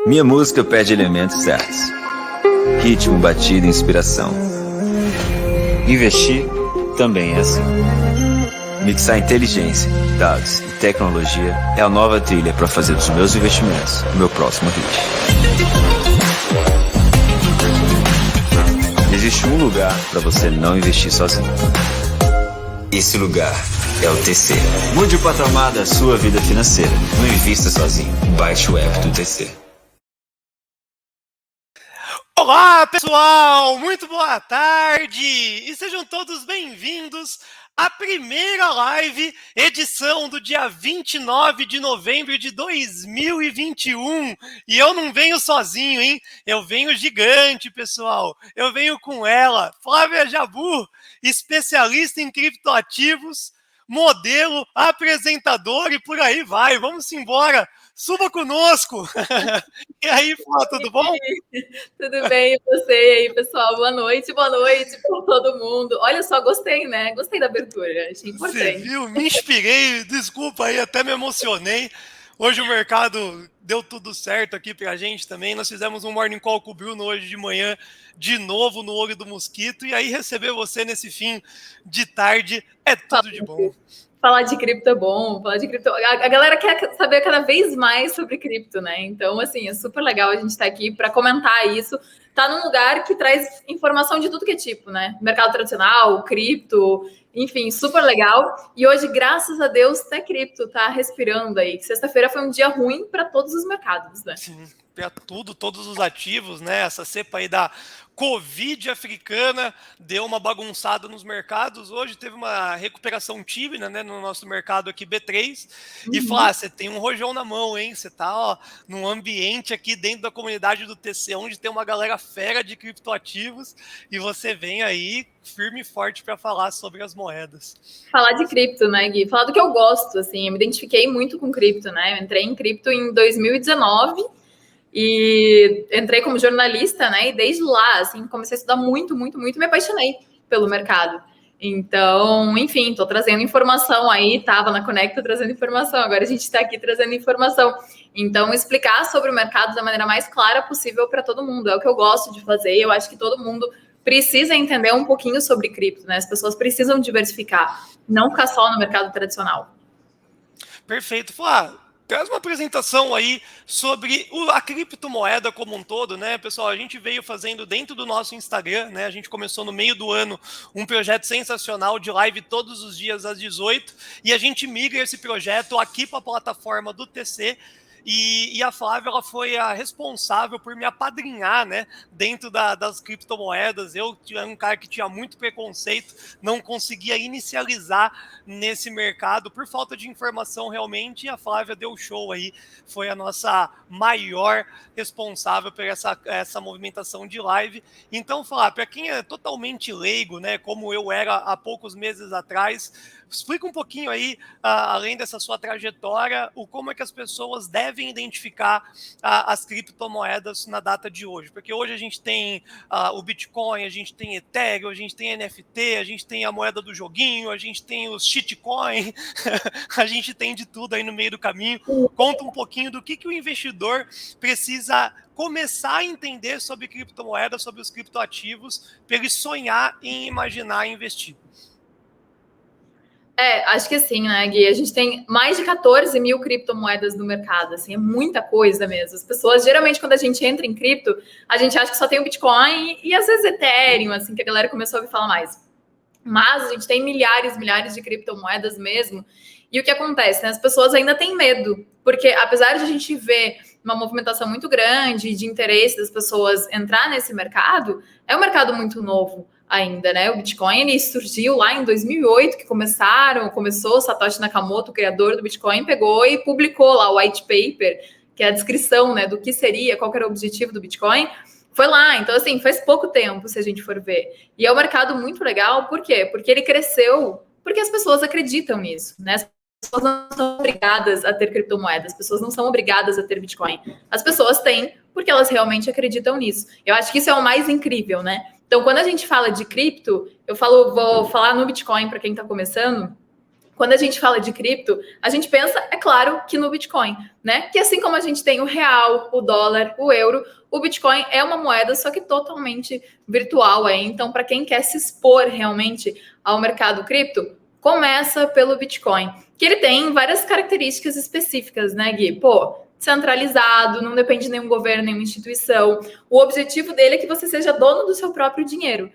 Minha música pede elementos certos: ritmo, batida e inspiração. Investir também é assim. Mixar inteligência, dados e tecnologia é a nova trilha para fazer dos meus investimentos o meu próximo hit. Existe um lugar para você não investir sozinho. Esse lugar é o TC. Mude o patamar da sua vida financeira. Não invista sozinho. Baixe o app do TC. Olá, pessoal! Muito boa tarde! E sejam todos bem-vindos à primeira live, edição do dia 29 de novembro de 2021. E eu não venho sozinho, hein? Eu venho gigante, pessoal. Eu venho com ela, Flávia Jabur, especialista em criptoativos, modelo, apresentador e por aí vai. Vamos embora! Suba conosco! E aí, Flá, tudo bom? Tudo bem, e você aí, pessoal? Boa noite para todo mundo. Olha só, gostei, né? Gostei da abertura, achei importante. Você viu? Me inspirei, desculpa aí, até me emocionei. Hoje o mercado deu tudo certo aqui pra gente também. Nós fizemos um morning call com o Bruno hoje de manhã, de novo no olho do mosquito. E aí receber você nesse fim de tarde é tudo de bom. Falar de cripto é bom, falar de cripto... A galera quer saber cada vez mais sobre cripto, né? Então, assim, é super legal a gente estar aqui para comentar isso. Tá num lugar que traz informação de tudo que é tipo, né? Mercado tradicional, cripto, enfim, super legal. E hoje, graças a Deus, até cripto tá respirando aí. Sexta-feira foi um dia ruim para todos os mercados, né? Sim, para tudo, todos os ativos, né? Essa cepa aí da Covid africana deu uma bagunçada nos mercados. Hoje teve uma recuperação tímida, né, no nosso mercado aqui B3. E Flá, você tem um rojão na mão, hein? Você tá, ó, num ambiente aqui dentro da comunidade do TC, onde tem uma galera fera de criptoativos, e você vem aí firme e forte para falar sobre as moedas. Falar de cripto, né, Gui? Falar do que eu gosto, assim, eu me identifiquei muito com cripto, né? Eu entrei em cripto em 2019 e entrei como jornalista, né? E desde lá, assim, comecei a estudar muito, me apaixonei pelo mercado. Então, enfim, tô trazendo informação aí, tava na Conecta trazendo informação, agora a gente está aqui trazendo informação. Então, explicar sobre o mercado da maneira mais clara possível para todo mundo, é o que eu gosto de fazer, eu acho que todo mundo precisa entender um pouquinho sobre cripto, né? As pessoas precisam diversificar, não ficar só no mercado tradicional. Perfeito. Flá, traz uma apresentação aí sobre a criptomoeda como um todo, né, pessoal? A gente veio fazendo dentro do nosso Instagram, né? A gente começou no meio do ano um projeto sensacional de live todos os dias às 18 e a gente migra esse projeto aqui para a plataforma do TC. E a Flávia, ela foi a responsável por me apadrinhar, né, dentro das criptomoedas. Eu era um cara que tinha muito preconceito, não conseguia inicializar nesse mercado por falta de informação realmente, e a Flávia deu show aí, foi a nossa maior responsável por essa movimentação de live. Então, Flávia, para quem é totalmente leigo, né, como eu era há poucos meses atrás, explica um pouquinho aí, além dessa sua trajetória, como é que as pessoas devem identificar as criptomoedas na data de hoje. Porque hoje a gente tem o Bitcoin, a gente tem Ethereum, a gente tem NFT, a gente tem a moeda do joguinho, a gente tem os shitcoin, a gente tem de tudo aí no meio do caminho. Conta um pouquinho do que o investidor precisa começar a entender sobre criptomoedas, sobre os criptoativos, para ele sonhar em imaginar investir. Acho que assim, né, Gui? A gente tem mais de 14 mil criptomoedas no mercado, assim, é muita coisa mesmo. As pessoas, geralmente, quando a gente entra em cripto, a gente acha que só tem o Bitcoin e às vezes Ethereum, assim, que a galera começou a ouvir falar mais. Mas a gente tem milhares de criptomoedas mesmo. E o que acontece, né? As pessoas ainda têm medo, porque apesar de a gente ver uma movimentação muito grande de interesse das pessoas entrar nesse mercado, é um mercado muito novo ainda, né? O Bitcoin, ele surgiu lá em 2008, que começou Satoshi Nakamoto, o criador do Bitcoin, pegou e publicou lá o white paper, que é a descrição, né, do que seria, qual que era o objetivo do Bitcoin. Foi lá, então assim, faz pouco tempo, se a gente for ver. E é um mercado muito legal, por quê? Porque ele cresceu, porque as pessoas acreditam nisso, né? As pessoas não são obrigadas a ter criptomoedas, as pessoas não são obrigadas a ter Bitcoin. As pessoas têm porque elas realmente acreditam nisso. Eu acho que isso é o mais incrível, né? Então, quando a gente fala de cripto, vou falar no Bitcoin para quem está começando. quando a gente fala de cripto, a gente pensa, é claro, que no Bitcoin, né? Que assim como a gente tem o real, o dólar, o euro, o Bitcoin é uma moeda, só que totalmente virtual aí. Então, para quem quer se expor realmente ao mercado cripto, começa pelo Bitcoin, que ele tem várias características específicas, né, Gui? Pô, centralizado, não depende de nenhum governo, nenhuma instituição. O objetivo dele é que você seja dono do seu próprio dinheiro.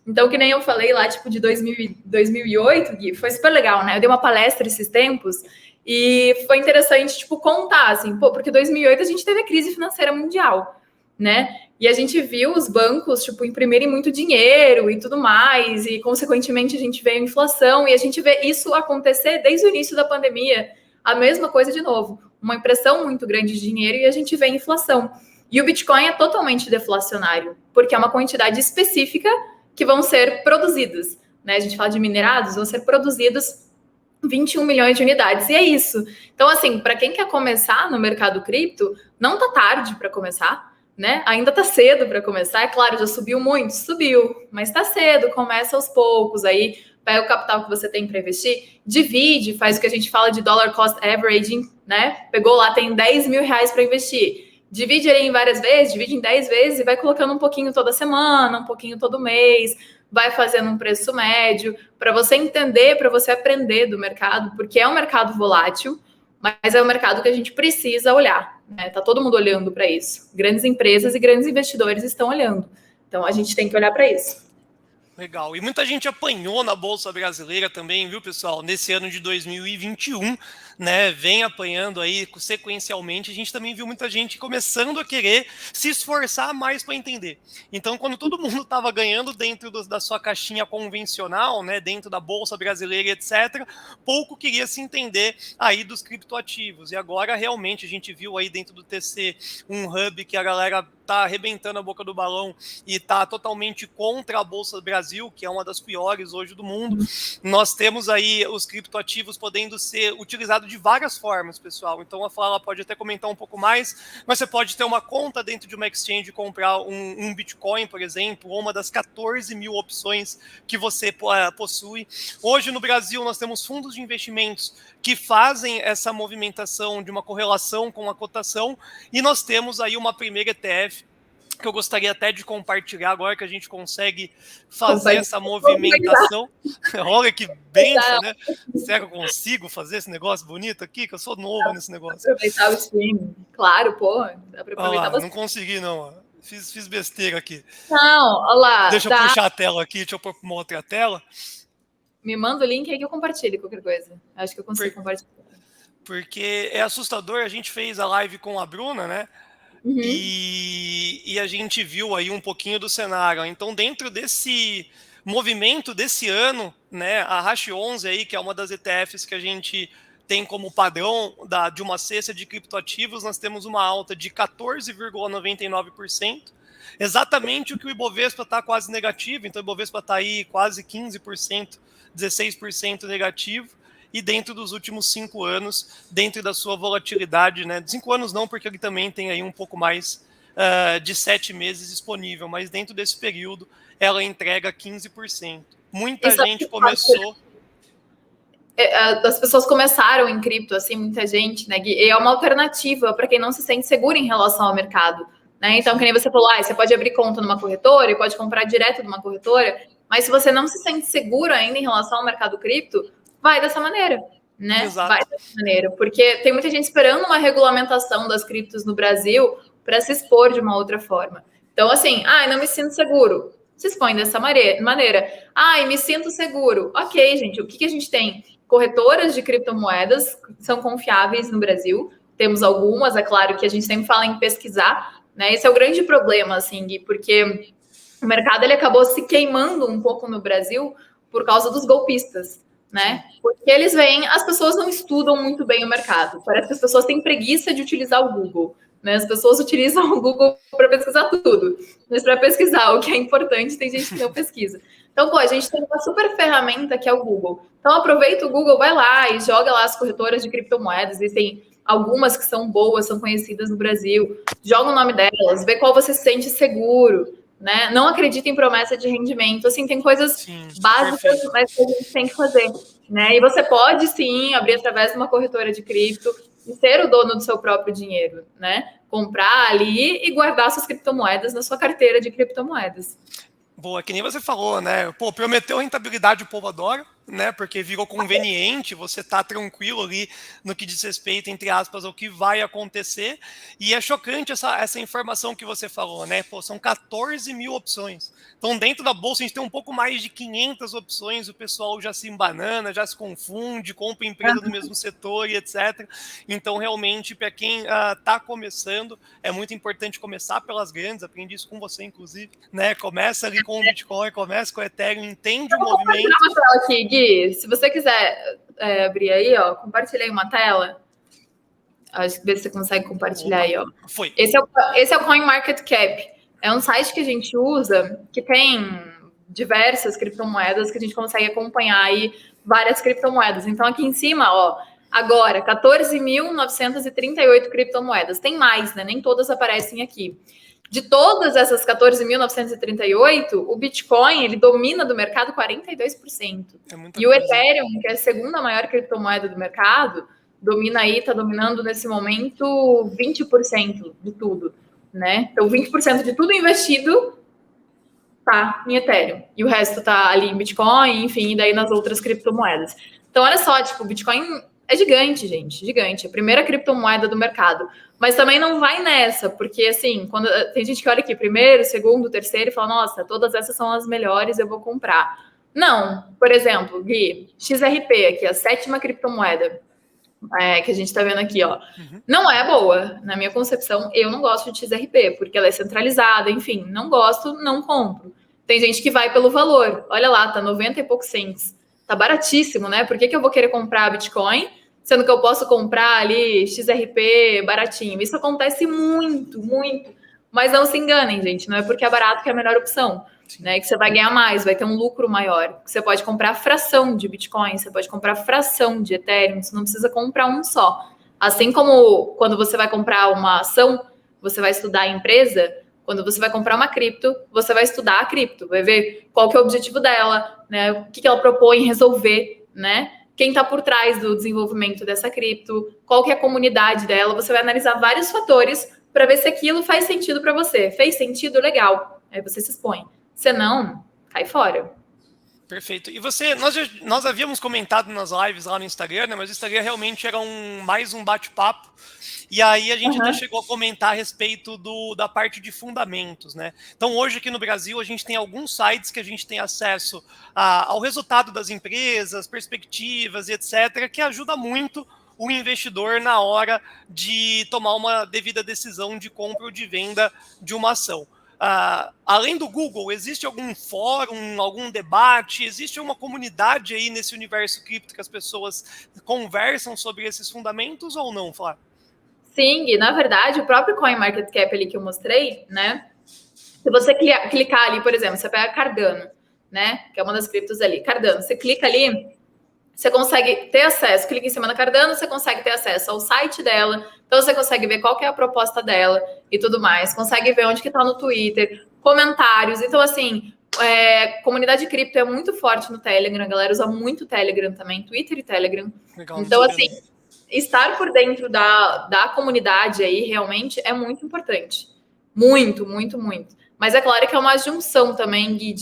Então, que nem eu falei lá, tipo, de 2008, Gui, foi super legal, né? Eu dei uma palestra esses tempos e foi interessante, tipo, contar, assim, pô, porque em 2008 a gente teve a crise financeira mundial, né? E a gente viu os bancos, tipo, imprimirem muito dinheiro e tudo mais, e, consequentemente, a gente vê a inflação, e a gente vê isso acontecer desde o início da pandemia, a mesma coisa de novo, uma impressão muito grande de dinheiro e a gente vê a inflação. E o Bitcoin é totalmente deflacionário, porque é uma quantidade específica que vão ser produzidos, né? A gente fala de minerados, vão ser produzidos 21 milhões de unidades, e é isso. Então, assim, para quem quer começar no mercado cripto, não tá tarde para começar, né? Ainda tá cedo para começar, é claro, já subiu muito, subiu, mas tá cedo, começa aos poucos, aí pega o capital que você tem para investir, divide, faz o que a gente fala de dollar cost averaging, né? Pegou lá, tem 10 mil reais para investir, divide ele em várias vezes, divide em 10 vezes e vai colocando um pouquinho toda semana, um pouquinho todo mês, vai fazendo um preço médio, para você entender, para você aprender do mercado, porque é um mercado volátil, mas é um mercado que a gente precisa olhar, né? Tá todo mundo olhando para isso. Grandes empresas e grandes investidores estão olhando. Então, a gente tem que olhar para isso. Legal. E muita gente apanhou na Bolsa Brasileira também, viu, pessoal? Nesse ano de 2021, né? Vem apanhando aí sequencialmente. A gente também viu muita gente começando a querer se esforçar mais para entender. Então, quando todo mundo estava ganhando dentro da sua caixinha convencional, né? Dentro da Bolsa Brasileira, etc., pouco queria se entender aí dos criptoativos. E agora, realmente, a gente viu aí dentro do TC um hub que a galera tá arrebentando a boca do balão e tá totalmente contra a Bolsa Brasil, que é uma das piores hoje do mundo. Nós temos aí os criptoativos podendo ser utilizados de várias formas, pessoal. Então a Flávia pode até comentar um pouco mais, mas você pode ter uma conta dentro de uma exchange e comprar um Bitcoin, por exemplo, ou uma das 14 mil opções que você possui. Hoje no Brasil nós temos fundos de investimentos que fazem essa movimentação de uma correlação com a cotação, e nós temos aí uma primeira ETF que eu gostaria até de compartilhar agora que a gente consegue fazer essa movimentação. Olha que benção, né? Será que eu consigo fazer esse negócio bonito aqui? Que eu sou novo nesse negócio. Aproveitar o stream. Claro, pô. Dá pra aproveitar bastante. Não consegui, não. Fiz besteira aqui. Não, olha lá. Deixa eu puxar a tela aqui, deixa eu pôr uma outra tela. Me manda o link aí que eu compartilho qualquer coisa. Acho que eu consigo compartilhar. Porque é assustador. A gente fez a live com a Bruna, né? Uhum. E a gente viu aí um pouquinho do cenário. Então, dentro desse movimento desse ano, né, a Hash11 aí, que é uma das ETFs que a gente tem como padrão de uma cesta de criptoativos, nós temos uma alta de 14,99%, exatamente o que o Ibovespa está quase negativo. Então, o Ibovespa está aí quase 15%, 16% negativo. E dentro dos últimos 5 anos, dentro da sua volatilidade, né? 5 anos não, porque ele também tem aí um pouco mais de 7 meses disponível, mas dentro desse período ela entrega 15%. Muita gente começou... As pessoas começaram em cripto, assim, muita gente, né? E é uma alternativa para quem não se sente seguro em relação ao mercado, né? Então, que nem você falou, você pode abrir conta numa corretora e pode comprar direto de uma corretora, mas se você não se sente seguro ainda em relação ao mercado cripto, vai dessa maneira, né? Exato. Vai dessa maneira, porque tem muita gente esperando uma regulamentação das criptos no Brasil para se expor de uma outra forma. Então, assim, não me sinto seguro. Se expõe dessa maneira. Me sinto seguro. Ok, gente, o que a gente tem? Corretoras de criptomoedas são confiáveis no Brasil. Temos algumas, é claro que a gente sempre fala em pesquisar, né? Esse é o grande problema, assim, Gui, porque o mercado ele acabou se queimando um pouco no Brasil por causa dos golpistas, né? Porque eles veem, as pessoas não estudam muito bem o mercado. Parece que as pessoas têm preguiça de utilizar o Google, né? As pessoas utilizam o Google para pesquisar tudo, mas para pesquisar o que é importante, tem gente que não pesquisa. Então, a gente tem uma super ferramenta que é o Google. Então, aproveita o Google, vai lá e joga lá as corretoras de criptomoedas. Existem algumas que são boas, são conhecidas no Brasil. Joga o nome delas, vê qual você se sente seguro, né? Não acredita em promessa de rendimento. Assim, tem coisas básicas, mas que a gente tem que fazer. né? E você pode, sim, abrir através de uma corretora de cripto e ser o dono do seu próprio dinheiro, né? Comprar ali e guardar suas criptomoedas na sua carteira de criptomoedas. Boa, que nem você falou, né? Pô, prometeu rentabilidade, o povo adora, né? Porque virou conveniente, você tá tranquilo ali no que diz respeito, entre aspas, ao que vai acontecer. E é chocante essa informação que você falou, né? Pô, são 14 mil opções. Então, dentro da bolsa, a gente tem um pouco mais de 500 opções, o pessoal já se embanana, já se confunde, compra empresa do mesmo setor e etc. Então, realmente, para quem tá começando, é muito importante começar pelas grandes, aprendi isso com você, inclusive, né? Começa ali com o Bitcoin, começa com o Ethereum, entende o movimento. Vou compartilhar uma tela aqui, Gui. Se você quiser abrir aí, ó, compartilhei uma tela. Acho que você consegue compartilhar. Opa, aí, ó. Foi. Esse é o CoinMarketCap. É um site que a gente usa que tem diversas criptomoedas que a gente consegue acompanhar aí várias criptomoedas. Então, aqui em cima, ó, agora, 14.938 criptomoedas. Tem mais, né? Nem todas aparecem aqui. De todas essas 14.938, o Bitcoin, ele domina do mercado 42%. E o Ethereum, que é a segunda maior criptomoeda do mercado, domina aí, está dominando nesse momento 20% de tudo, né? Então, 20% de tudo investido tá em Ethereum. E o resto tá ali em Bitcoin, enfim, e daí nas outras criptomoedas. Então, olha só, tipo, o Bitcoin é gigante, gente, gigante. É a primeira criptomoeda do mercado. Mas também não vai nessa, porque, assim, quando tem gente que olha aqui, primeiro, segundo, terceiro, e fala, nossa, todas essas são as melhores, eu vou comprar. Não. Por exemplo, Gui, XRP aqui, a sétima criptomoeda que a gente tá vendo aqui, ó. Não é boa. Na minha concepção, eu não gosto de XRP, porque ela é centralizada, enfim, não gosto, não compro. Tem gente que vai pelo valor. Olha lá, tá 90 e poucos cents. Tá baratíssimo, né? Por que eu vou querer comprar Bitcoin, sendo que eu posso comprar ali XRP baratinho? Isso acontece muito, muito. Mas não se enganem, gente. Não é porque é barato que é a melhor opção. Né, que você vai ganhar mais, vai ter um lucro maior. Você pode comprar fração de Bitcoin, você pode comprar fração de Ethereum, você não precisa comprar um só. Assim como quando você vai comprar uma ação, você vai estudar a empresa, quando você vai comprar uma cripto, você vai estudar a cripto, vai ver qual que é o objetivo dela, né, o que ela propõe resolver, né, quem está por trás do desenvolvimento dessa cripto, qual que é a comunidade dela, você vai analisar vários fatores para ver se aquilo faz sentido para você. Fez sentido? Legal. Aí você se expõe. Se não, cai fora. Perfeito. E nós havíamos comentado nas lives lá no Instagram, né? Mas o Instagram realmente era mais um bate-papo. E aí a gente até chegou a comentar a respeito da parte de fundamentos, né? Então hoje aqui no Brasil a gente tem alguns sites que a gente tem acesso ao resultado das empresas, perspectivas e etc., que ajuda muito o investidor na hora de tomar uma devida decisão de compra ou de venda de uma ação. Além do Google, existe algum fórum, algum debate, existe uma comunidade aí nesse universo cripto que as pessoas conversam sobre esses fundamentos ou não, Flávio? Sim, e na verdade o próprio CoinMarketCap ali que eu mostrei, né? Se você clicar ali, por exemplo, você pega Cardano, né? Que é uma das criptos ali, Cardano, você clica ali, você consegue ter acesso, clica em cima da Cardano, você consegue ter acesso ao site dela, então você consegue ver qual que é a proposta dela e tudo mais, consegue ver onde que tá no Twitter, comentários, então assim, comunidade cripto é muito forte no Telegram, a galera usa muito Telegram também, Twitter e Telegram. Legal, então assim, estar por dentro da comunidade aí realmente é muito importante, muito, muito, muito, mas é claro que é uma junção também, Gui,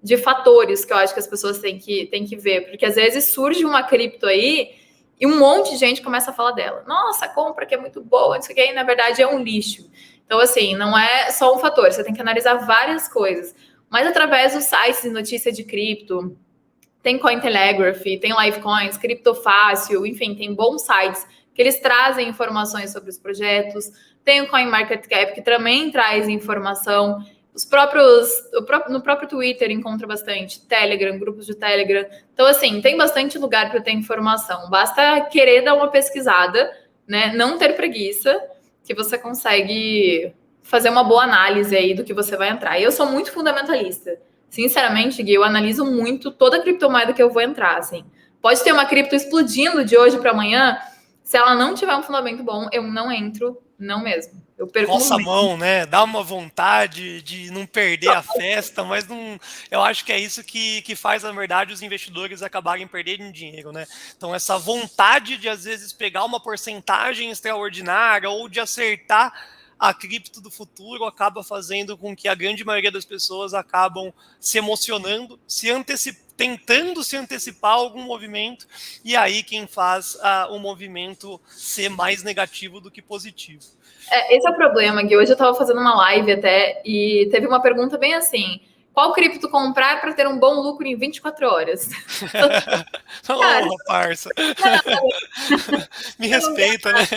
de fatores que eu acho que as pessoas têm que ver, porque às vezes surge uma cripto aí e um monte de gente começa a falar dela. Nossa, compra que é muito boa, isso aqui aí, na verdade, é um lixo. Então, assim, não é só um fator, você tem que analisar várias coisas. Mas através dos sites de notícia de cripto, tem Cointelegraph, tem Livecoins, Criptofácil, enfim, tem bons sites que eles trazem informações sobre os projetos. Tem o CoinMarketCap, que também traz informação. No próprio Twitter encontra bastante, Telegram, grupos de Telegram. Então, assim, tem bastante lugar para ter informação. Basta querer dar uma pesquisada, né? Não ter preguiça, que você consegue fazer uma boa análise aí do que você vai entrar. E eu sou muito fundamentalista. Sinceramente, Gui, eu analiso muito toda criptomoeda que eu vou entrar, assim. Pode ter uma cripto explodindo de hoje para amanhã. Se ela não tiver um fundamento bom, eu não entro Não mesmo. Eu perco Nossa muito. mão, né? Dá uma vontade de não perder a festa, mas não, eu acho que é isso que faz, na verdade, os investidores acabarem perdendo dinheiro, né? Então, essa vontade de, às vezes, pegar uma porcentagem extraordinária ou de acertar a cripto do futuro acaba fazendo com que a grande maioria das pessoas acabam se emocionando, tentando se antecipar a algum movimento, e aí quem faz o movimento ser mais negativo do que positivo. Esse é o problema, Gui. Hoje eu estava fazendo uma live até e teve uma pergunta bem assim: qual cripto comprar para ter um bom lucro em 24 horas? Cara, Parça. Me respeita, né?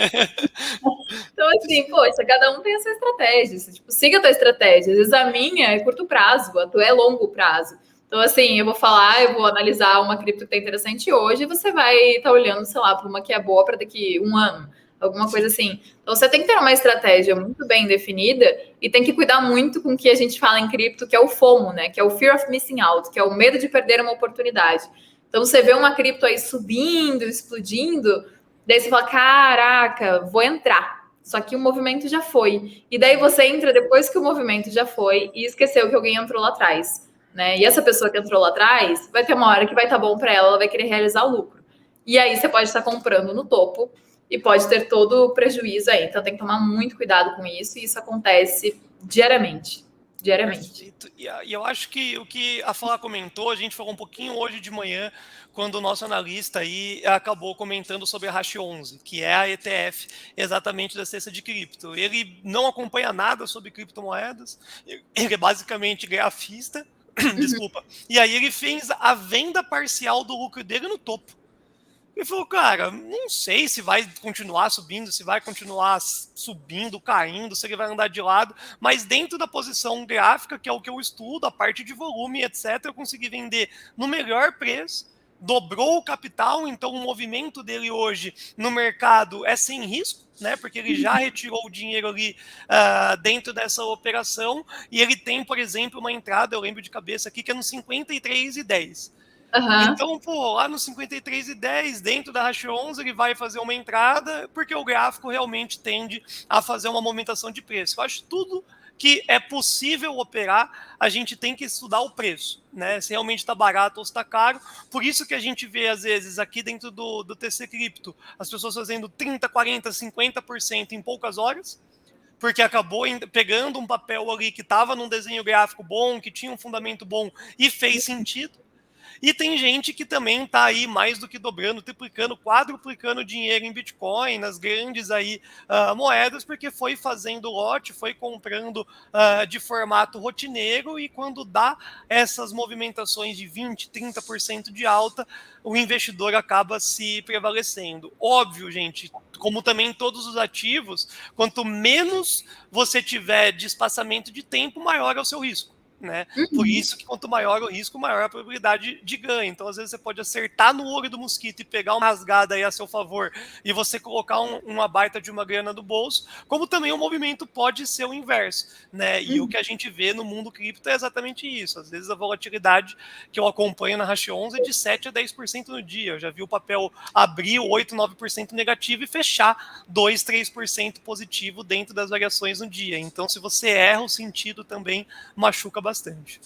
Então, assim, poxa, cada um tem a sua estratégia. Tipo, siga a tua estratégia. Às vezes a minha é curto prazo, a tua é longo prazo. Então, assim, eu vou analisar uma cripto que tá interessante hoje e você vai estar olhando, sei lá, para uma que é boa para daqui um ano, alguma coisa assim. Então, você tem que ter uma estratégia muito bem definida e tem que cuidar muito com o que a gente fala em cripto, que é o FOMO, né? Que é o Fear of Missing Out, que é o medo de perder uma oportunidade. Então, você vê uma cripto aí subindo, explodindo, daí você fala, caraca, vou entrar. Só que o movimento já foi. E daí você entra depois que o movimento já foi e esqueceu que alguém entrou lá atrás. Né? E essa pessoa que entrou lá atrás vai ter uma hora que vai estar bom para ela, ela vai querer realizar o lucro. E aí você pode estar comprando no topo e pode ter todo o prejuízo aí. Então tem que tomar muito cuidado com isso, e isso acontece diariamente. Perfeito. E eu acho que o que a Flá comentou, a gente falou um pouquinho hoje de manhã, quando o nosso analista aí acabou comentando sobre a Hash 11, que é a ETF exatamente da cesta de cripto. Ele não acompanha nada sobre criptomoedas, ele é basicamente grafista, desculpa, e aí ele fez a venda parcial do lucro dele no topo. Ele falou, cara, não sei se vai continuar subindo, se vai continuar subindo, caindo, se ele vai andar de lado, mas dentro da posição gráfica, que é o que eu estudo, a parte de volume, etc., eu consegui vender no melhor preço, dobrou o capital, então o movimento dele hoje no mercado é sem risco, né? Porque ele já retirou o dinheiro ali dentro dessa operação, e ele tem, por exemplo, uma entrada, eu lembro de cabeça aqui, que é no 53,10. Então, pô, lá no 53,10, dentro da Hash 11, ele vai fazer uma entrada, porque o gráfico realmente tende a fazer uma movimentação de preço. Eu acho tudo que é possível operar, a gente tem que estudar o preço, né? Se realmente está barato ou está caro. Por isso que a gente vê, às vezes, aqui dentro do TC Cripto, as pessoas fazendo 30%, 40%, 50% em poucas horas, porque acabou pegando um papel ali que estava num desenho gráfico bom, que tinha um fundamento bom e fez sentido. E tem gente que também está aí mais do que dobrando, triplicando, quadruplicando dinheiro em Bitcoin, nas grandes aí, moedas, porque foi fazendo lote, foi comprando de formato rotineiro, e quando dá essas movimentações de 20%, 30% de alta, o investidor acaba se prevalecendo. Óbvio, gente, como também todos os ativos, quanto menos você tiver de espaçamento de tempo, maior é o seu risco. Né? Por isso que quanto maior o risco, maior a probabilidade de ganho. Então, às vezes, você pode acertar no olho do mosquito e pegar uma rasgada aí a seu favor e você colocar uma baita de uma grana no bolso, como também o movimento pode ser o inverso, né? E o que a gente vê no mundo cripto é exatamente isso. Às vezes a volatilidade que eu acompanho na Hash 11 é de 7% a 10% no dia. Eu já vi o papel abrir 8%, 9% negativo e fechar 2%, 3% positivo dentro das variações no dia. Então, se você erra o sentido, também machuca bastante.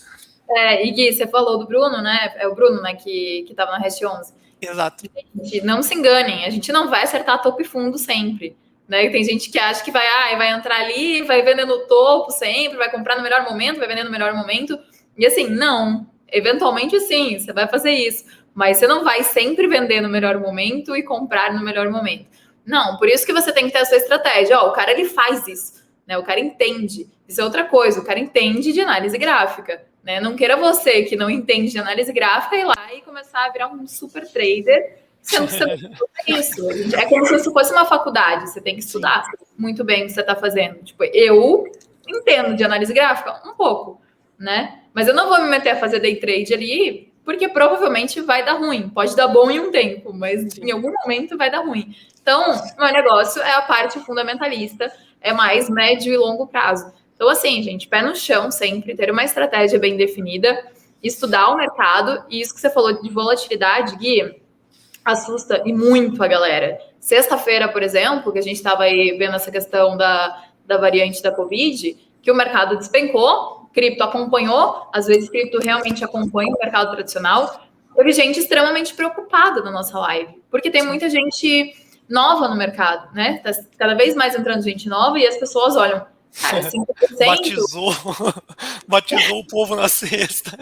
E Gui, você falou do Bruno, né? É o Bruno, né, que estava na Hash 11. Exato. Gente, não se enganem, a gente não vai acertar topo e fundo sempre. Né? Tem gente que acha que vai entrar ali, vai vender no topo sempre, vai comprar no melhor momento, vai vender no melhor momento. E assim, não. Eventualmente, sim, você vai fazer isso. Mas você não vai sempre vender no melhor momento e comprar no melhor momento. Não, por isso que você tem que ter a sua estratégia. O cara, ele faz isso. Né? O cara entende. Isso é outra coisa. O cara entende de análise gráfica. Né? Não queira você que não entende de análise gráfica ir lá e começar a virar um super trader, sendo que você não tem isso. É como se isso fosse uma faculdade. Você tem que estudar muito bem o que você está fazendo. Tipo, eu entendo de análise gráfica um pouco, né? Mas eu não vou me meter a fazer day trade ali, porque provavelmente vai dar ruim. Pode dar bom em um tempo, mas em algum momento vai dar ruim. Então, o meu negócio é a parte fundamentalista, é mais médio e longo prazo. Então, assim, gente, pé no chão sempre, ter uma estratégia bem definida, estudar o mercado, e isso que você falou de volatilidade, Gui, assusta e muito a galera. Sexta-feira, por exemplo, que a gente estava aí vendo essa questão da variante da Covid, que o mercado despencou, cripto acompanhou, às vezes cripto realmente acompanha o mercado tradicional. Teve gente extremamente preocupada na nossa live, porque tem muita gente nova no mercado, né? Tá cada vez mais entrando gente nova e as pessoas olham, cara, 5%... Batizou o povo na sexta.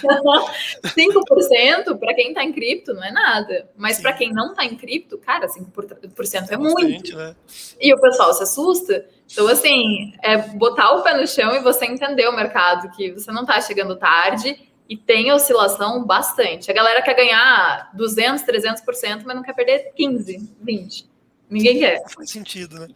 5% para quem está em cripto não é nada, mas para quem não está em cripto, cara, 5% é muito. Né? E o pessoal se assusta. Então, assim, é botar o pé no chão e você entender o mercado, que você não está chegando tarde e tem oscilação bastante. A galera quer ganhar 200%, 300%, mas não quer perder 15%, 20%. Ninguém quer. Faz sentido, né?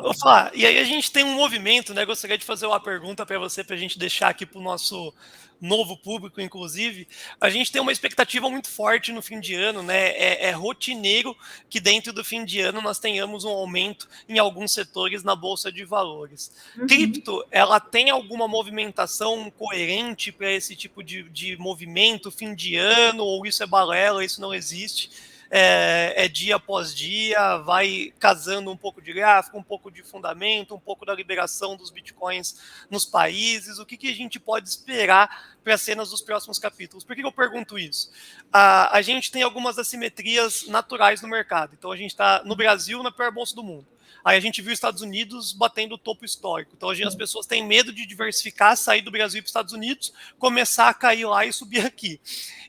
Vou falar. E aí a gente tem um movimento, né? Gostaria de fazer uma pergunta para você, para a gente deixar aqui para o nosso novo público, inclusive. A gente tem uma expectativa muito forte no fim de ano, né? É rotineiro que dentro do fim de ano nós tenhamos um aumento em alguns setores na Bolsa de Valores. Cripto, ela tem alguma movimentação coerente para esse tipo de movimento fim de ano? Ou isso é balela, isso não existe? É dia após dia, vai casando um pouco de gráfico, um pouco de fundamento, um pouco da liberação dos bitcoins nos países. O que a gente pode esperar para as cenas dos próximos capítulos? Por que eu pergunto isso? A gente tem algumas assimetrias naturais no mercado. Então, a gente está no Brasil, na pior bolsa do mundo. Aí a gente viu os Estados Unidos batendo o topo histórico. Então, as pessoas têm medo de diversificar, sair do Brasil para os Estados Unidos, começar a cair lá e subir aqui.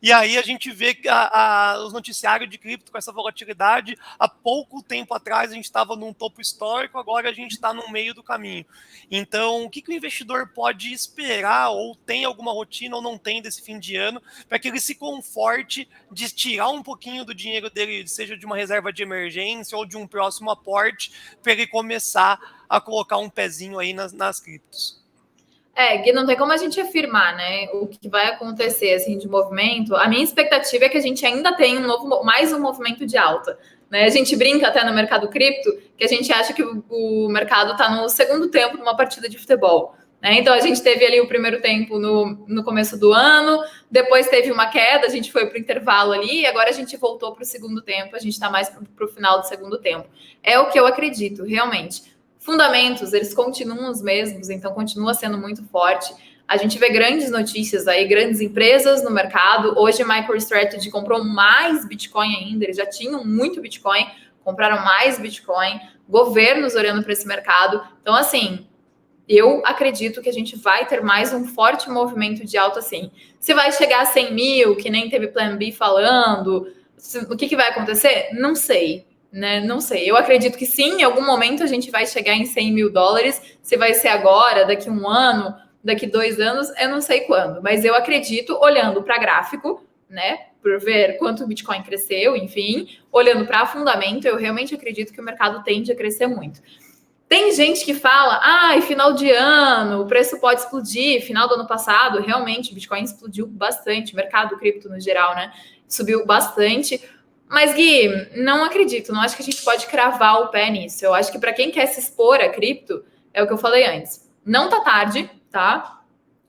E aí a gente vê os noticiários de cripto com essa volatilidade. Há pouco tempo atrás a gente estava num topo histórico, agora a gente está no meio do caminho. Então, o que o investidor pode esperar, ou tem alguma rotina ou não tem desse fim de ano, para que ele se conforte de tirar um pouquinho do dinheiro dele, seja de uma reserva de emergência ou de um próximo aporte, para ele começar a colocar um pezinho aí nas criptos? Gui, não tem como a gente afirmar, né, o que vai acontecer, assim, de movimento. A minha expectativa é que a gente ainda tenha mais um movimento de alta, né? A gente brinca até no mercado cripto, que a gente acha que o mercado está no segundo tempo de uma partida de futebol, né? Então, a gente teve ali o primeiro tempo no começo do ano, depois teve uma queda, a gente foi para o intervalo ali, e agora a gente voltou para o segundo tempo, a gente está mais para o final do segundo tempo. É o que eu acredito, realmente. Fundamentos, eles continuam os mesmos, então continua sendo muito forte. A gente vê grandes notícias aí, grandes empresas no mercado. Hoje a MicroStrategy comprou mais Bitcoin ainda, eles já tinham muito Bitcoin, compraram mais Bitcoin, governos olhando para esse mercado. Então, assim, eu acredito que a gente vai ter mais um forte movimento de alta, assim. Se vai chegar a 100 mil, que nem teve Plan B falando, o que vai acontecer? Não sei. Né? Não sei, eu acredito que sim, em algum momento a gente vai chegar em 100 mil dólares, se vai ser agora, daqui 1 ano, daqui 2 anos, eu não sei quando, mas eu acredito, olhando para gráfico, né, por ver quanto o Bitcoin cresceu, enfim, olhando para fundamento, eu realmente acredito que o mercado tende a crescer muito. Tem gente que fala, final de ano, o preço pode explodir, final do ano passado, realmente, o Bitcoin explodiu bastante, o mercado cripto no geral, né, subiu bastante. Mas, Gui, não acredito, não acho que a gente pode cravar o pé nisso. Eu acho que para quem quer se expor a cripto, é o que eu falei antes. Não tá tarde, tá?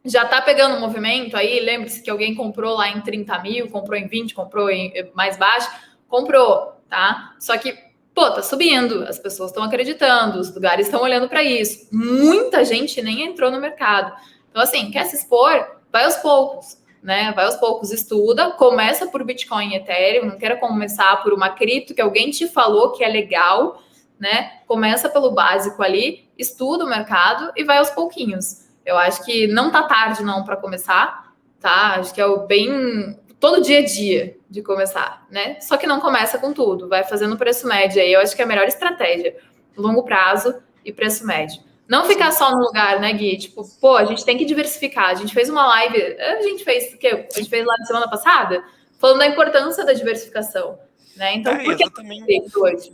Já tá pegando um movimento aí, lembre-se que alguém comprou lá em 30 mil, comprou em 20, comprou em mais baixo, comprou, tá? Só que, tá subindo, as pessoas estão acreditando, os lugares estão olhando para isso. Muita gente nem entrou no mercado. Então, assim, quer se expor? Vai aos poucos. Né? Vai aos poucos, estuda, começa por Bitcoin e Ethereum, não quero começar por uma cripto que alguém te falou que é legal, né? Começa pelo básico ali, estuda o mercado e vai aos pouquinhos. Eu acho que não tá tarde não para começar, tá? Acho que é o bem todo dia a dia de começar, né? Só que não começa com tudo, vai fazendo preço médio aí. Eu acho que é a melhor estratégia, longo prazo e preço médio. Não ficar só no lugar, né, Gui? Tipo, a gente tem que diversificar. A gente fez uma live, a gente fez lá na semana passada, falando da importância da diversificação, né? Então, por que hoje?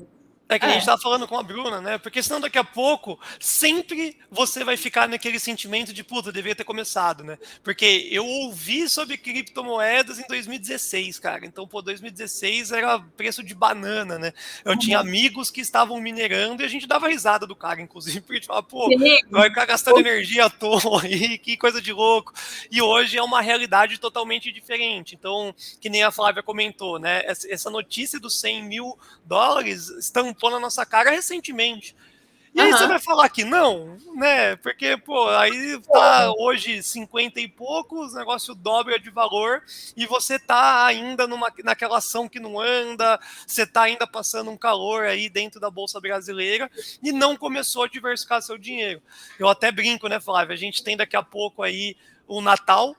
É que a gente estava falando com a Bruna, né? Porque senão daqui a pouco sempre você vai ficar naquele sentimento de puta, deveria ter começado, né? Porque eu ouvi sobre criptomoedas em 2016, cara. Então, pô, 2016 era preço de banana, né? Eu tinha amigos que estavam minerando e a gente dava risada do cara, inclusive, porque a gente falava, pô, vai ficar gastando energia à toa aí, que coisa de louco. E hoje é uma realidade totalmente diferente. Então, que nem a Flávia comentou, né? Essa notícia dos 100 mil dólares estampou na nossa cara recentemente. E aí você vai falar que não, né? Porque, pô, aí tá hoje 50 e poucos, o negócio dobra de valor e você tá ainda naquela ação que não anda, você tá ainda passando um calor aí dentro da Bolsa Brasileira e não começou a diversificar seu dinheiro. Eu até brinco, né, Flávia? A gente tem daqui a pouco aí o Natal,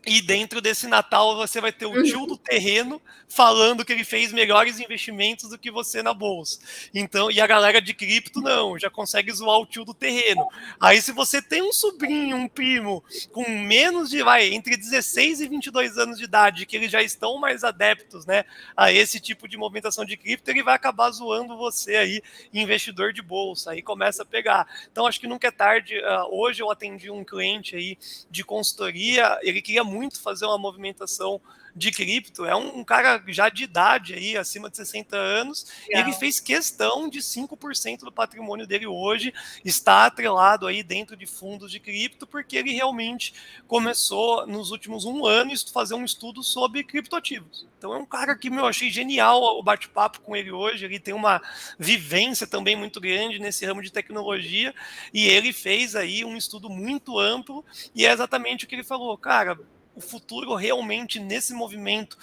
e dentro desse Natal você vai ter o tio do terreno falando que ele fez melhores investimentos do que você na bolsa. Então, e a galera de cripto não, já consegue zoar o tio do terreno. Aí se você tem um sobrinho, um primo com menos de, entre 16 e 22 anos de idade, que eles já estão mais adeptos, né, a esse tipo de movimentação de cripto, ele vai acabar zoando você aí, investidor de bolsa, aí começa a pegar. Então, acho que nunca é tarde. Hoje eu atendi um cliente aí de consultoria, ele queria muito fazer uma movimentação de cripto, é um cara já de idade aí, acima de 60 anos, e ele fez questão de 5% do patrimônio dele hoje está atrelado aí dentro de fundos de cripto, porque ele realmente começou nos últimos 1 ano a fazer um estudo sobre criptoativos. Então é um cara que, eu achei genial o bate-papo com ele hoje, ele tem uma vivência também muito grande nesse ramo de tecnologia, e ele fez aí um estudo muito amplo, e é exatamente o que ele falou, cara, o futuro realmente nesse movimento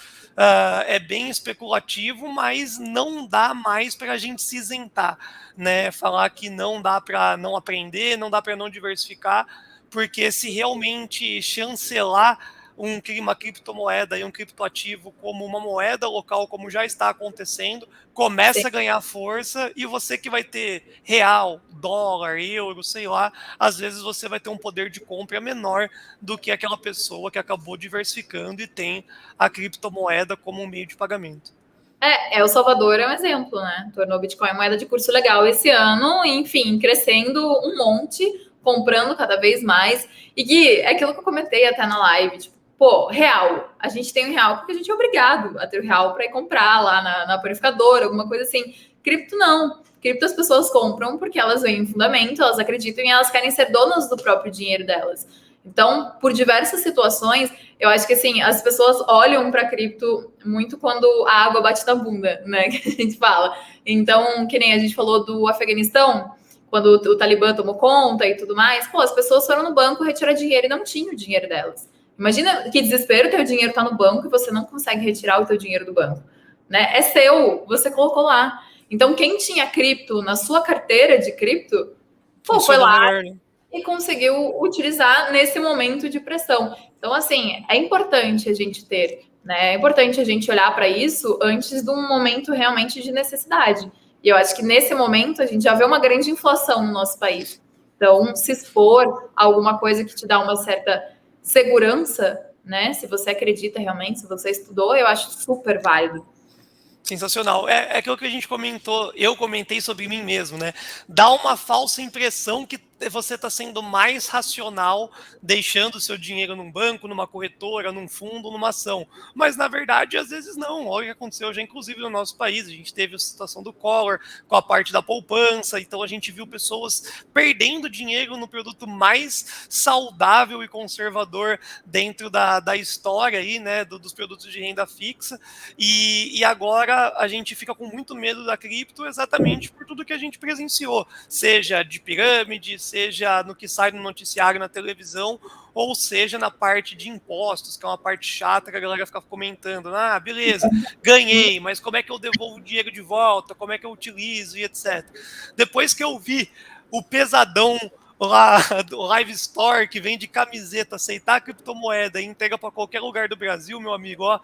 é bem especulativo, mas não dá mais para a gente se isentar, né? Falar que não dá para não aprender, não dá para não diversificar, porque se realmente chancelar uma criptomoeda e um criptoativo como uma moeda local, como já está acontecendo, começa a ganhar força e você que vai ter real, dólar, euro, sei lá, às vezes você vai ter um poder de compra menor do que aquela pessoa que acabou diversificando e tem a criptomoeda como um meio de pagamento. El Salvador é um exemplo, né? Tornou o Bitcoin moeda de curso legal esse ano, enfim, crescendo um monte, comprando cada vez mais. E Gui, é aquilo que eu comentei até na live, tipo, pô, real. A gente tem o real porque a gente é obrigado a ter o real para ir comprar lá na purificadora, alguma coisa assim. Cripto não. Cripto as pessoas compram porque elas veem um fundamento, elas acreditam e elas querem ser donas do próprio dinheiro delas. Então, por diversas situações, eu acho que assim, as pessoas olham para cripto muito quando a água bate na bunda, né? Que a gente fala. Então, que nem a gente falou do Afeganistão, quando o Talibã tomou conta e tudo mais, pô, as pessoas foram no banco retirar dinheiro e não tinham o dinheiro delas. Imagina que desespero, teu dinheiro tá no banco e você não consegue retirar o teu dinheiro do banco, né? É seu, você colocou lá. Então, quem tinha cripto na sua carteira de cripto, pô, foi lá melhor, né? E conseguiu utilizar nesse momento de pressão. Então, assim, é importante a gente ter, né? É importante a gente olhar para isso antes de um momento realmente de necessidade. E eu acho que nesse momento a gente já vê uma grande inflação no nosso país. Então, se expor a alguma coisa que te dá uma certa segurança, né? Se você acredita realmente, se você estudou, eu acho super válido. Sensacional. É aquilo que a gente comentou, eu comentei sobre mim mesmo, né? Dá uma falsa impressão que você está sendo mais racional, deixando o seu dinheiro num banco, numa corretora, num fundo, numa ação. Mas, na verdade, às vezes não. Olha o que aconteceu já, inclusive, no nosso país. A gente teve a situação do Collor, com a parte da poupança. Então, a gente viu pessoas perdendo dinheiro no produto mais saudável e conservador dentro da história aí, né, dos produtos de renda fixa. E agora a gente fica com muito medo da cripto exatamente por tudo que a gente presenciou. Seja de pirâmide, seja no que sai no noticiário, na televisão, ou seja na parte de impostos, que é uma parte chata que a galera fica comentando. Ah, beleza, ganhei, mas como é que eu devolvo o dinheiro de volta? Como é que eu utilizo e etc. Depois que eu vi o pesadão lá do Live Store, que vende camiseta, aceitar a criptomoeda e entrega para qualquer lugar do Brasil, meu amigo, ó,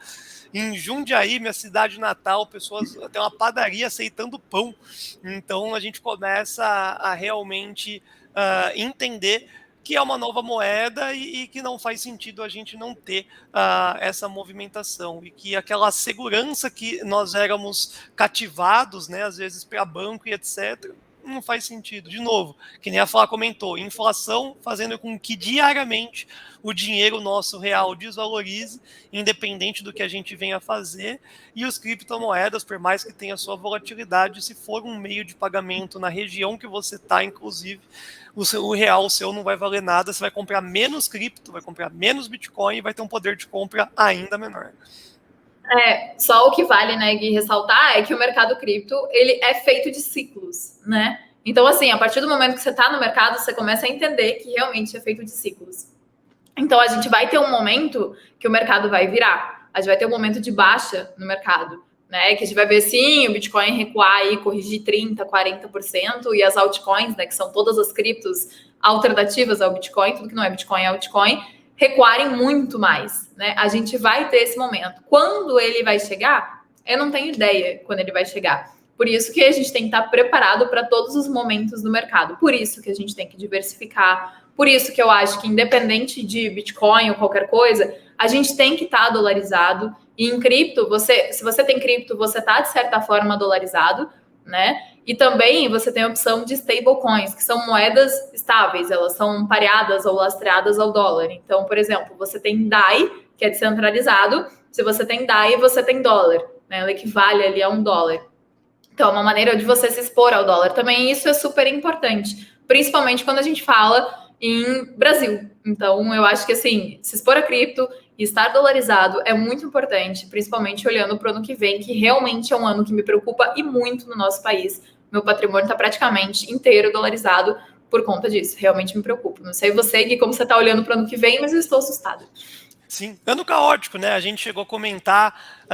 em Jundiaí, minha cidade natal, pessoas tem uma padaria aceitando pão. Então a gente começa a realmente entender que é uma nova moeda e que não faz sentido a gente não ter essa movimentação, e que aquela segurança que nós éramos cativados, né, às vezes para banco e etc., não faz sentido. De novo, que nem a Flá comentou, inflação fazendo com que diariamente o dinheiro nosso real desvalorize, independente do que a gente venha fazer, e os criptomoedas, por mais que tenha sua volatilidade, se for um meio de pagamento na região que você está, inclusive, o real seu não vai valer nada, você vai comprar menos cripto, vai comprar menos Bitcoin e vai ter um poder de compra ainda menor. Só o que vale, né, Gui, ressaltar é que o mercado cripto, ele é feito de ciclos, né? Então, assim, a partir do momento que você está no mercado, você começa a entender que realmente é feito de ciclos. Então, a gente vai ter um momento que o mercado vai virar. A gente vai ter um momento de baixa no mercado, né? Que a gente vai ver, sim, o Bitcoin recuar aí, corrigir 30%, 40%, e as altcoins, né, que são todas as criptos alternativas ao Bitcoin, tudo que não é Bitcoin é altcoin, recuarem muito mais, né? A gente vai ter esse momento. Quando ele vai chegar, eu não tenho ideia quando ele vai chegar. Por isso que a gente tem que estar preparado para todos os momentos do mercado. Por isso que a gente tem que diversificar. Por isso que eu acho que, independente de Bitcoin ou qualquer coisa, a gente tem que estar dolarizado. E em cripto, se você tem cripto, você está, de certa forma, dolarizado, né? E também você tem a opção de stablecoins, que são moedas estáveis, elas são pareadas ou lastreadas ao dólar. Então, por exemplo, você tem DAI, que é descentralizado. Se você tem DAI, você tem dólar, né? Ela equivale ali a $1. Então, é uma maneira de você se expor ao dólar também. Isso é super importante, principalmente quando a gente fala em Brasil. Então, eu acho que, assim, se expor a cripto e estar dolarizado é muito importante, principalmente olhando para o ano que vem, que realmente é um ano que me preocupa e muito no nosso país. Meu patrimônio está praticamente inteiro dolarizado por conta disso. Realmente me preocupa. Não sei você, Gui, como você está olhando para o ano que vem, mas eu estou assustada. Sim, ano caótico, né? A gente chegou a comentar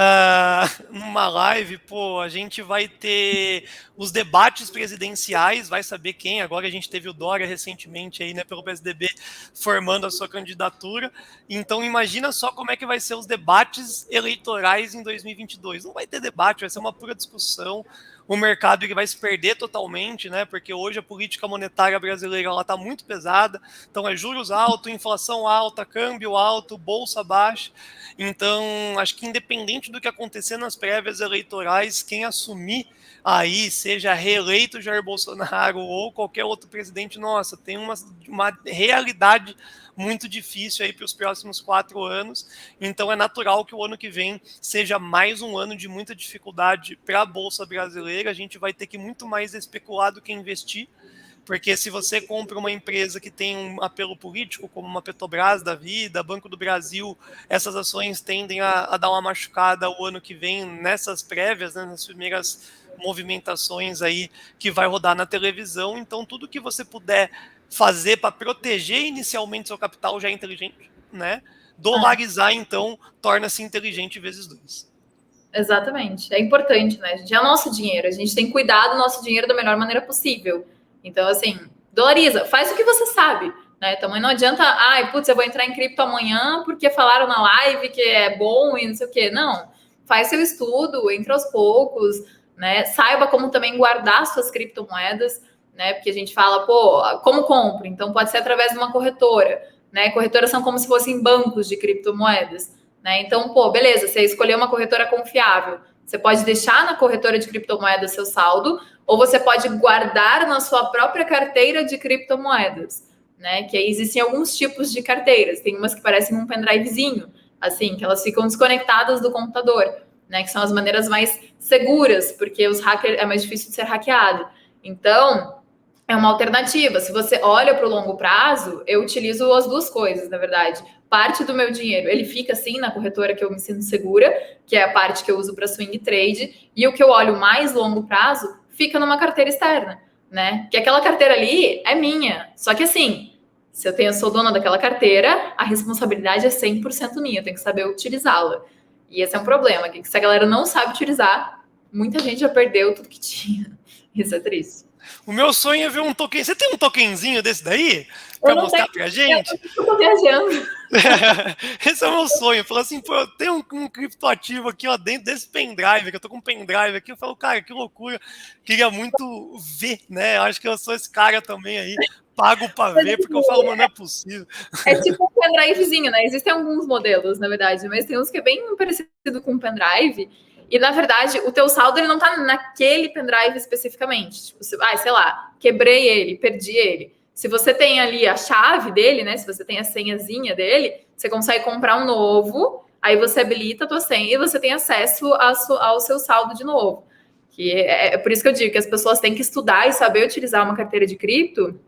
numa live, a gente vai ter os debates presidenciais, vai saber quem. Agora a gente teve o Dória recentemente aí, né, pelo PSDB, formando a sua candidatura. Então imagina só como é que vai ser os debates eleitorais em 2022. Não vai ter debate, vai ser uma pura discussão. O mercado ele vai se perder totalmente, né? Porque hoje a política monetária brasileira ela está muito pesada. Então é juros altos, inflação alta, câmbio alto, bolsa baixa. Então acho que independente do que acontecer nas prévias eleitorais, quem assumir aí, seja reeleito Jair Bolsonaro ou qualquer outro presidente, nossa, tem uma realidade muito difícil aí para os próximos 4 anos. Então é natural que o ano que vem seja mais um ano de muita dificuldade para a Bolsa brasileira. A gente vai ter que muito mais especular do que investir, porque se você compra uma empresa que tem um apelo político, como uma Petrobras da vida, Banco do Brasil, essas ações tendem a dar uma machucada o ano que vem nessas prévias, né, nas primeiras movimentações aí que vai rodar na televisão. Então tudo que você puder fazer para proteger inicialmente seu capital já é inteligente, né? Dolarizar, então, torna-se inteligente vezes 2. Exatamente. É importante, né? A gente é o nosso dinheiro. A gente tem que cuidar do nosso dinheiro da melhor maneira possível. Então, assim, dolariza. Faz o que você sabe, né? Também não adianta, eu vou entrar em cripto amanhã porque falaram na live que é bom e não sei o quê. Não. Faz seu estudo, entra aos poucos, né? Saiba como também guardar suas criptomoedas, né? Porque a gente fala, como compro? Então pode ser através de uma corretora, né? Corretoras são como se fossem bancos de criptomoedas, né? Então, beleza, você escolheu uma corretora confiável. Você pode deixar na corretora de criptomoedas seu saldo, ou você pode guardar na sua própria carteira de criptomoedas, né? Que aí existem alguns tipos de carteiras. Tem umas que parecem um pendrivezinho, assim, que elas ficam desconectadas do computador, né? Que são as maneiras mais seguras, porque os hackers é mais difícil de ser hackeado. Então, é uma alternativa. Se você olha para o longo prazo, eu utilizo as duas coisas, na verdade. Parte do meu dinheiro, ele fica assim na corretora que eu me sinto segura, que é a parte que eu uso para swing trade, e o que eu olho mais longo prazo fica numa carteira externa, né? Que aquela carteira ali é minha. Só que assim, se eu sou dona daquela carteira, a responsabilidade é 100% minha, eu tenho que saber utilizá-la. E esse é um problema, que se a galera não sabe utilizar, muita gente já perdeu tudo que tinha. Isso é triste. O meu sonho é ver um token. Você tem um tokenzinho desse daí? Pra mostrar pra gente? Eu tô viajando. Esse é o meu sonho. Falar assim, eu tenho um criptoativo aqui, ó, dentro desse pendrive, que eu tô com um pendrive aqui. Eu falo, cara, que loucura. Queria muito ver, né? Eu acho que eu sou esse cara também aí, pago pra ver, porque eu falo, mano, não é possível. É tipo um pendrivezinho, né? Existem alguns modelos, na verdade, mas tem uns que é bem parecido com um pendrive. E, na verdade, o teu saldo ele não tá naquele pendrive especificamente. Tipo, sei lá, quebrei ele, perdi ele. Se você tem ali a chave dele, né? Se você tem a senhazinha dele, você consegue comprar um novo, aí você habilita a tua senha e você tem acesso ao seu saldo de novo. Que é por isso que eu digo que as pessoas têm que estudar e saber utilizar uma carteira de cripto.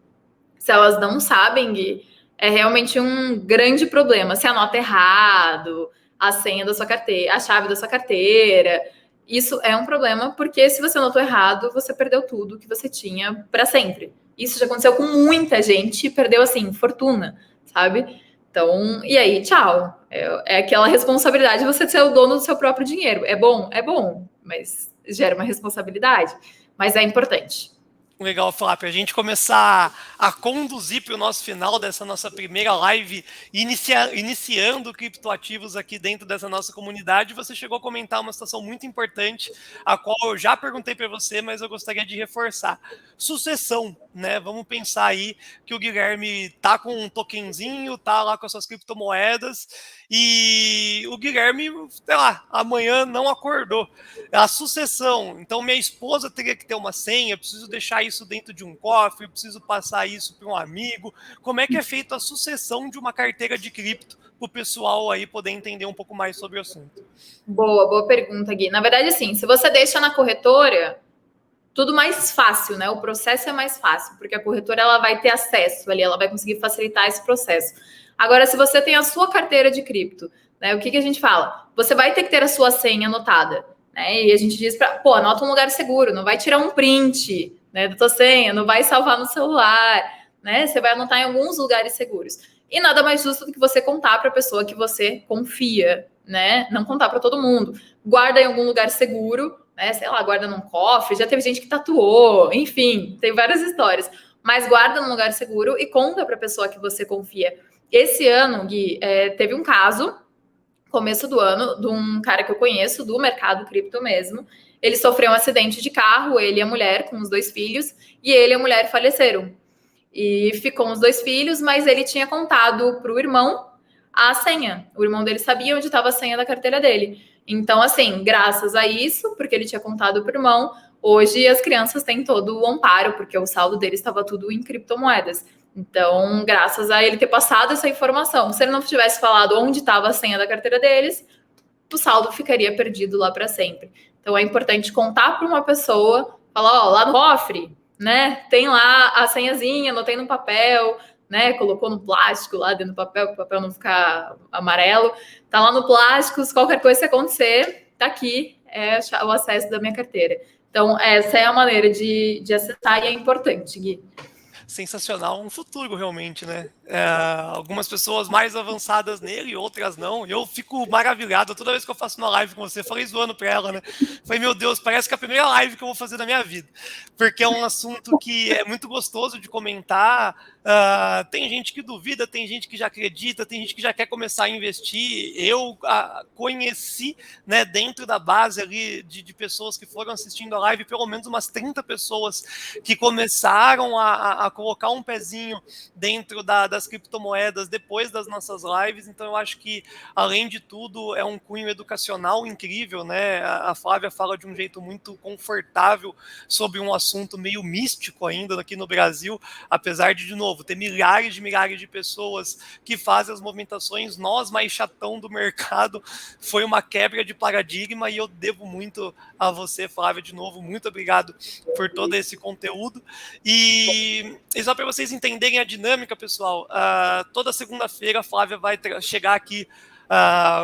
Se elas não sabem, Gui, é realmente um grande problema. Se anota errado a senha da sua carteira, a chave da sua carteira, isso é um problema, porque se você anotou errado, você perdeu tudo que você tinha para sempre. Isso já aconteceu com muita gente, perdeu assim, fortuna, sabe? Então, e aí, tchau. É aquela responsabilidade de você ser o dono do seu próprio dinheiro. É bom, mas gera uma responsabilidade. Mas é importante. Legal, Flávio, para a gente começar a conduzir para o nosso final dessa nossa primeira live, iniciando criptoativos aqui dentro dessa nossa comunidade, você chegou a comentar uma situação muito importante, a qual eu já perguntei para você, mas eu gostaria de reforçar. Sucessão, né? Vamos pensar aí que o Guilherme tá com um tokenzinho, tá lá com as suas criptomoedas, e o Guilherme, sei lá, amanhã não acordou. A sucessão, então minha esposa teria que ter uma senha, eu preciso deixar isso dentro de um cofre, eu preciso passar isso para um amigo. Como é que é feita a sucessão de uma carteira de cripto para o pessoal aí poder entender um pouco mais sobre o assunto? Boa pergunta, Gui. Na verdade, assim, se você deixa na corretora, tudo mais fácil, né? O processo é mais fácil, porque a corretora ela vai ter acesso ali, ela vai conseguir facilitar esse processo. Agora, se você tem a sua carteira de cripto, né? O que a gente fala? Você vai ter que ter a sua senha anotada, né? E a gente diz para, anota um lugar seguro, não vai tirar um print, né, da tua senha, não vai salvar no celular, né? Você vai anotar em alguns lugares seguros. E nada mais justo do que você contar para a pessoa que você confia, né? Não contar para todo mundo. Guarda em algum lugar seguro, né? Sei lá, guarda num cofre. Já teve gente que tatuou, enfim, tem várias histórias. Mas guarda num lugar seguro e conta para a pessoa que você confia. Esse ano, Gui, teve um caso, começo do ano, de um cara que eu conheço, do mercado cripto mesmo. Ele sofreu um acidente de carro, ele e a mulher, com os 2 filhos, e ele e a mulher faleceram. E ficou os 2 filhos, mas ele tinha contado para o irmão a senha. O irmão dele sabia onde estava a senha da carteira dele. Então, assim, graças a isso, porque ele tinha contado para o irmão, hoje as crianças têm todo o amparo, porque o saldo deles estava tudo em criptomoedas. Então, graças a ele ter passado essa informação, se ele não tivesse falado onde estava a senha da carteira deles, o saldo ficaria perdido lá para sempre. Então, é importante contar para uma pessoa, falar, lá no cofre, né, tem lá a senhazinha, anotei no papel, né, colocou no plástico lá dentro do papel, para o papel não ficar amarelo, tá lá no plástico, se qualquer coisa acontecer, tá aqui, o acesso da minha carteira. Então, essa é a maneira de acessar e é importante, Gui. Sensacional, um futuro realmente, né? Algumas pessoas mais avançadas nele, outras não. Eu fico maravilhado toda vez que eu faço uma live com você. Falei zoando pra ela, né? Falei, meu Deus, parece que é a primeira live que eu vou fazer na minha vida, porque é um assunto que é muito gostoso de comentar. Tem gente que duvida, tem gente que já acredita, tem gente que já quer começar a investir. Eu conheci, né, dentro da base ali de pessoas que foram assistindo a live, pelo menos umas 30 pessoas que começaram a colocar um pezinho dentro das criptomoedas depois das nossas lives. Então eu acho que, além de tudo, é um cunho educacional incrível, né? A Flávia fala de um jeito muito confortável sobre um assunto meio místico ainda aqui no Brasil, apesar de novo, ter milhares de pessoas que fazem as movimentações. Nós, mais chatão do mercado, foi uma quebra de paradigma e eu devo muito a você, Flávia, de novo, muito obrigado por todo esse conteúdo. E só para vocês entenderem a dinâmica, pessoal, toda segunda-feira a Flávia vai chegar aqui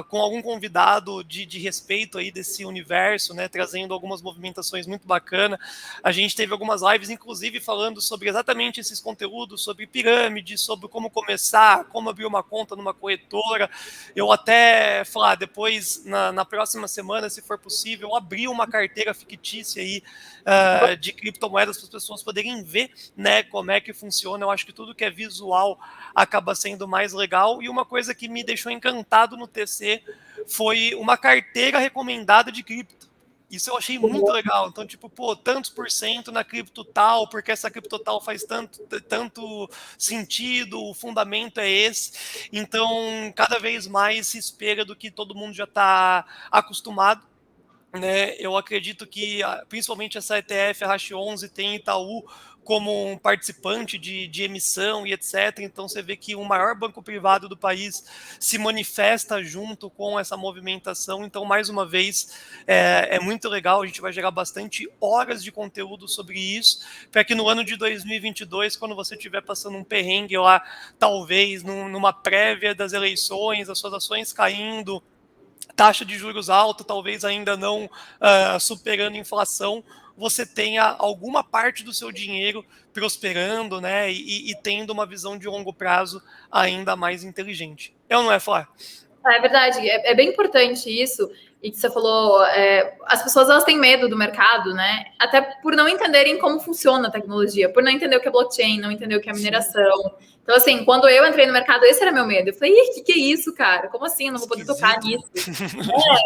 com algum convidado de respeito aí desse universo, né, trazendo algumas movimentações muito bacanas. A gente teve algumas lives, inclusive, falando sobre exatamente esses conteúdos, sobre pirâmide, sobre como começar, como abrir uma conta numa corretora. Eu até, falar depois, na próxima semana, se for possível, abrir uma carteira fictícia aí de criptomoedas para as pessoas poderem ver, né, como é que funciona. Eu acho que tudo que é visual acaba sendo mais legal. E uma coisa que me deixou encantado no TC foi uma carteira recomendada de cripto. Isso eu achei muito legal. Então, tipo, pô, tantos por cento na cripto tal, porque essa cripto tal faz tanto sentido, o fundamento é esse. Então, cada vez mais se espera do que todo mundo já está acostumado. Né? Eu acredito que, principalmente essa ETF, a Hash11, tem Itaú como um participante de emissão e etc. Então você vê que o maior banco privado do país se manifesta junto com essa movimentação. Então, mais uma vez, é muito legal. A gente vai gerar bastante horas de conteúdo sobre isso, para que no ano de 2022, quando você estiver passando um perrengue lá, talvez numa prévia das eleições, as suas ações caindo, taxa de juros alta, talvez ainda não superando a inflação, você tenha alguma parte do seu dinheiro prosperando, né, e tendo uma visão de longo prazo ainda mais inteligente. É ou não é, Flá? É verdade, é bem importante isso, e que você falou, as pessoas elas têm medo do mercado, né, até por não entenderem como funciona a tecnologia, por não entender o que é blockchain, não entender o que é mineração. Então, assim, quando eu entrei no mercado, esse era meu medo. Eu falei, o que é isso, cara? Como assim? Eu não vou poder tocar nisso.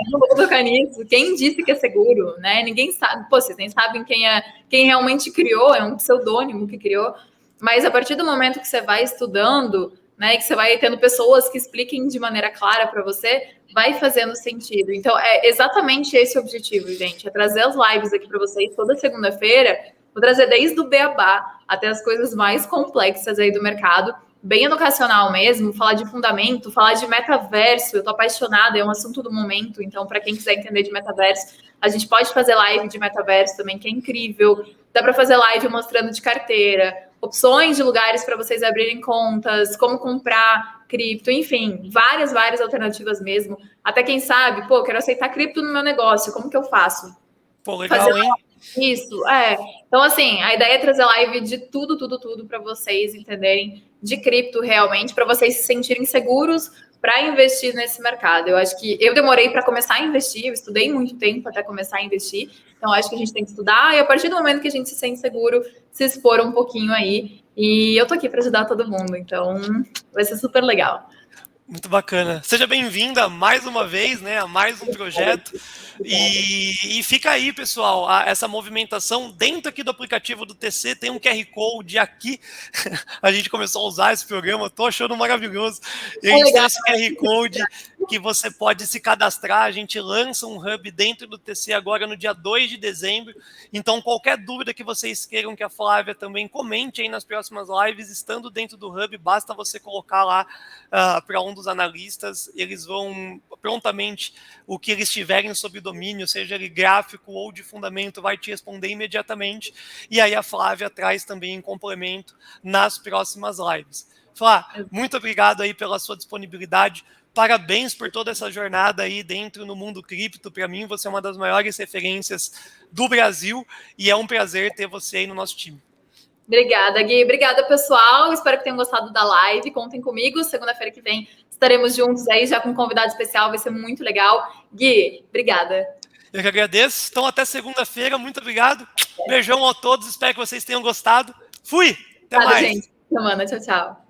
Não vou poder tocar nisso. Quem disse que é seguro, né? Ninguém sabe. Pô, vocês nem sabem quem realmente criou, é um pseudônimo que criou. Mas a partir do momento que você vai estudando, né, que você vai tendo pessoas que expliquem de maneira clara para você, vai fazendo sentido. Então, é exatamente esse o objetivo, gente. É trazer as lives aqui para vocês toda segunda-feira. Vou trazer desde o beabá até as coisas mais complexas aí do mercado, bem educacional mesmo, falar de fundamento, falar de metaverso. Eu tô apaixonada, é um assunto do momento. Então, para quem quiser entender de metaverso, a gente pode fazer live de metaverso também, que é incrível. Dá para fazer live mostrando de carteira, opções de lugares para vocês abrirem contas, como comprar cripto, enfim, várias alternativas mesmo. Até quem sabe, pô, quero aceitar cripto no meu negócio, como que eu faço? Pô, legal, hein? Isso, Então, assim, a ideia é trazer live de tudo para vocês entenderem de cripto realmente, para vocês se sentirem seguros para investir nesse mercado. Eu acho que eu demorei para começar a investir, eu estudei muito tempo até começar a investir, então acho que a gente tem que estudar e a partir do momento que a gente se sente seguro, se expor um pouquinho aí. E eu tô aqui para ajudar todo mundo, então vai ser super legal. Muito bacana. Seja bem-vinda mais uma vez, né, a mais um projeto. E fica aí, pessoal, essa movimentação dentro aqui do aplicativo do TC, tem um QR Code aqui. A gente começou a usar esse programa, tô achando maravilhoso. E a gente tem esse QR Code que você pode se cadastrar. A gente lança um hub dentro do TC agora no dia 2 de dezembro. Então, qualquer dúvida que vocês queiram que a Flávia também comente aí nas próximas lives, estando dentro do hub, basta você colocar lá para um dos analistas, eles vão prontamente, o que eles tiverem sob domínio, seja ele gráfico ou de fundamento, vai te responder imediatamente, e aí a Flávia traz também em complemento nas próximas lives. Flá, muito obrigado aí pela sua disponibilidade, parabéns por toda essa jornada aí dentro no mundo cripto. Para mim, você é uma das maiores referências do Brasil, e é um prazer ter você aí no nosso time. Obrigada, Gui. Obrigada, pessoal. Espero que tenham gostado da live. Contem comigo. Segunda-feira que vem estaremos juntos aí, já com um convidado especial. Vai ser muito legal. Gui, obrigada. Eu que agradeço. Então, até segunda-feira. Muito obrigado. Beijão a todos. Espero que vocês tenham gostado. Fui! Até mais. Gente. Semana. Tchau, tchau.